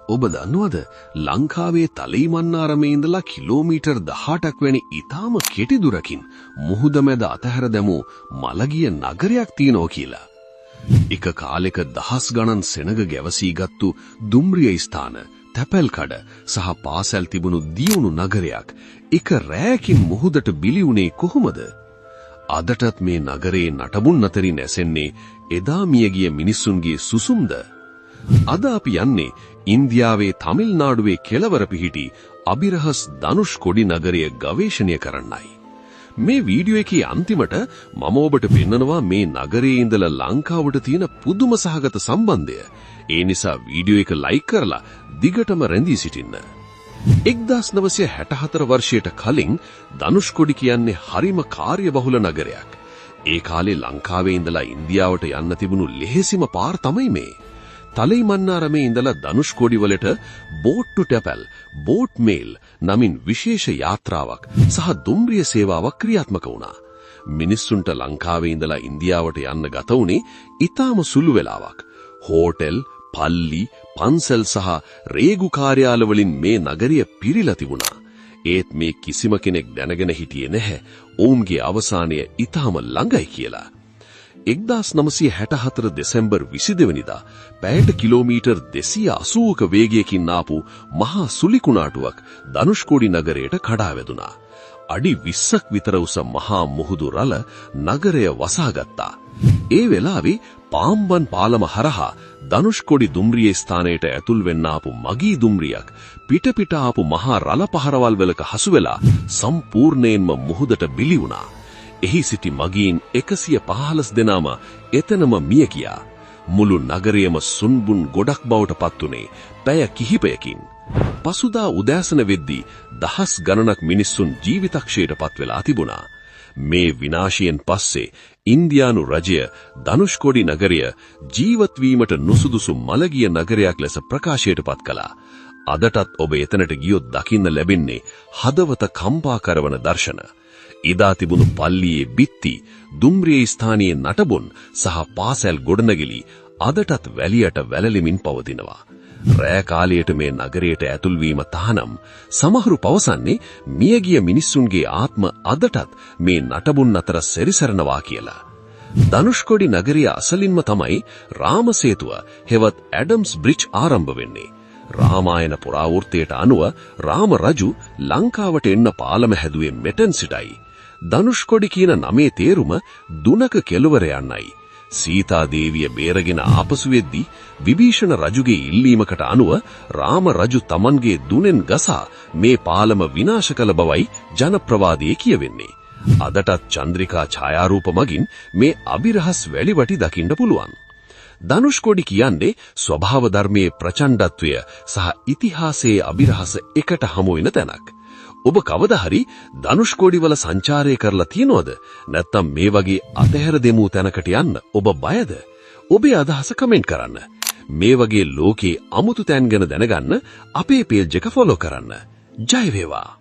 ඔබ දන්නවද ලංකාවේ තලෙයිමන්නාරමේ ඉඳලා කිලෝමීටර් 18ක් වැනි ඊටාම කෙටි දුරකින් මුහුද මැද අතහැර දැමූ මලගිය නගරයක් තියෙනවා කියලා. එක කාලෙක දහස් ගණන් සෙනග ගැවසීගත්තු දුම්රිය ස්ථාන, තැපැල්කඩ සහ පාසැල් තිබුණු දියුණු නගරයක් එක රැයකින් මුහුදට බිලි වුණේ කොහොමද? අදටත් මේ නගරේ නටබුන් අතරින් ඇසෙන්නේ එදා මියගිය මිනිසුන්ගේ සුසුම්ද? අද අපි යන්නේ ඉන්දියාවේ තමිල්නාඩුවේ කෙළවර පිහිටි අබිරහස් ධනුෂ්කොඩි නගරය ගවේෂණය කරන්නයි. මේ වීඩියෝ එකේ අන්තිමට මම ඔබට පෙන්නනවා මේ නගරයේ ඉඳලා ලංකාවට තියෙන පුදුම සහගත සම්බන්ධය. ඒ නිසා වීඩියෝ එක ලයික් කරලා දිගටම රැඳී සිටින්න. 1964 වර්ෂයට කලින් ධනුෂ්කොඩි කියන්නේ හරිම කාර්යබහුල නගරයක්. ඒ කාලේ ලංකාවේ ඉඳලා ඉන්දියාවට යන්න තිබුණු ලෙහෙසිම පාර තමයි මේ. තලෙයිමන්නාරමේ ඉඳලා ධනුෂ්කොඩි වලට බෝට් ටු ටැපල්, බෝට් මේල් නමින් විශේෂ යාත්‍රාවක් සහ දුම්රිය සේවාවක් ක්‍රියාත්මක වුණා. මිනිස්සුන්ට ලංකාවේ ඉඳලා ඉන්දියාවට යන්න ගත වුණේ ඊටාම සුළු වෙලාවක්. හෝටල්, පල්ලි, පන්සල් සහ රේගු කාර්යාල වලින් මේ නගරය පිරීලා තිබුණා. ඒත් මේ කිසිම කෙනෙක් දැනගෙන හිටියේ නැහැ ඔවුන්ගේ අවසානය ඊටාම ළඟයි කියලා. 1964 දෙසැම්බර් 22 වෙනිදා පැයට කිලෝමීටර් 280ක වේගයකින් ආපු මහා සුලිකුණාටුවක් ධනුෂ්කොඩි නගරයට කඩා වැදුනා. අඩි 20ක් විතර උස මහා මුහුදු රළ නගරය වසාගත්තා. ඒ වෙලාවේ පාම්බන් පාලම හරහා ධනුෂ්කොඩි දුම්රිය ස්ථානයට ඇතුල් වෙන්න ආපු මගී දුම්රියක් පිට ආපු මහා රළ පහරවල් වලක හසු වෙලා සම්පූර්ණයෙන්ම මුහුදට බිලි වුණා. එහි සිටි මගීන් 115 දෙනාම එතනම මිය ගියා. මුළු නගරයම සුන්බුන් ගොඩක් බවට පත්ුනේ පැය කිහිපයකින්. පසුදා උදෑසන වෙද්දී දහස් ගණනක් මිනිස්සුන් ජීවිතක්ෂයට පත් වෙලා තිබුණා. මේ විනාශයෙන් පස්සේ ඉන්දියානු රජය ධනුෂ්කොඩි නගරය ජීවත් වීමට නුසුදුසු මලගිය නගරයක් ලෙස ප්‍රකාශයට පත් කළා. අදටත් ඔබ එතනට ගියොත් දකින්න ලැබෙන්නේ හදවත කම්පා කරවන දර්ශන. ඉදා තිබුණු පල්ලියේ බිත්ති, දුම්රිය ස්ථානයේ නටබුන් සහ පාසැල් ගොඩනැගිලි අදටත් වැලියට වැළලෙමින් පවතිනවා. රෑ කාලයට මේ නගරයට ඇතුල් වීම තහනම්. සමහරු පවසන්නේ මියගිය මිනිස්සුන්ගේ ආත්ම අදටත් මේ නටබුන් අතර සැරිසරනවා කියලා. ධනුෂ්කොඩි නගරයේ අසලින්ම තමයි රාමසේතුව හෙවත් ඇඩම්ස් බ්‍රිජ් ආරම්භ වෙන්නේ. රාමායන පුරාවෘත්තයට අනුව රාම රජු ලංකාවට එන්න පාලම හැදුවේ මෙතෙන් සිටයි. ධනුෂ්කොඩි කියන නමේ තේරුම දුනක කෙළවර යන්නයි. සීතා දේවිය බේරගෙන ආපසු වෙද්දී විභීෂණ රජුගේ ඉල්ලීමකට අනුව රාම රජු තමන්ගේ දුනෙන් ගසා මේ පාලම විනාශ කළ බවයි ජනප්‍රවාදයේ කියවෙන්නේ. අදටත් චන්ද්‍රිකා ඡායාරූප මගින් මේ අබිරහස් වැලිවටි දකින්න පුළුවන්. ධනුෂ්කොඩි කියන්නේ ස්වභාව ධර්මයේ ප්‍රචණ්ඩත්වය සහ ඉතිහාසයේ අබිරහස එකට හමු වෙන තැනක්. ඔබ කවදා හරි ධනුෂ්කොඩි වල සංචාරය කරලා තියෙනවද? නැත්නම් මේ වගේ අතහැර දෙමු තැනකට යන්න ඔබ බයද? ඔබේ අදහස කමෙන්ට් කරන්න. මේ වගේ ලෝකේ අමුතු තැන් ගැන දැනගන්න අපේ පේජ් එක ෆලෝ කරන්න. ජය වේවා.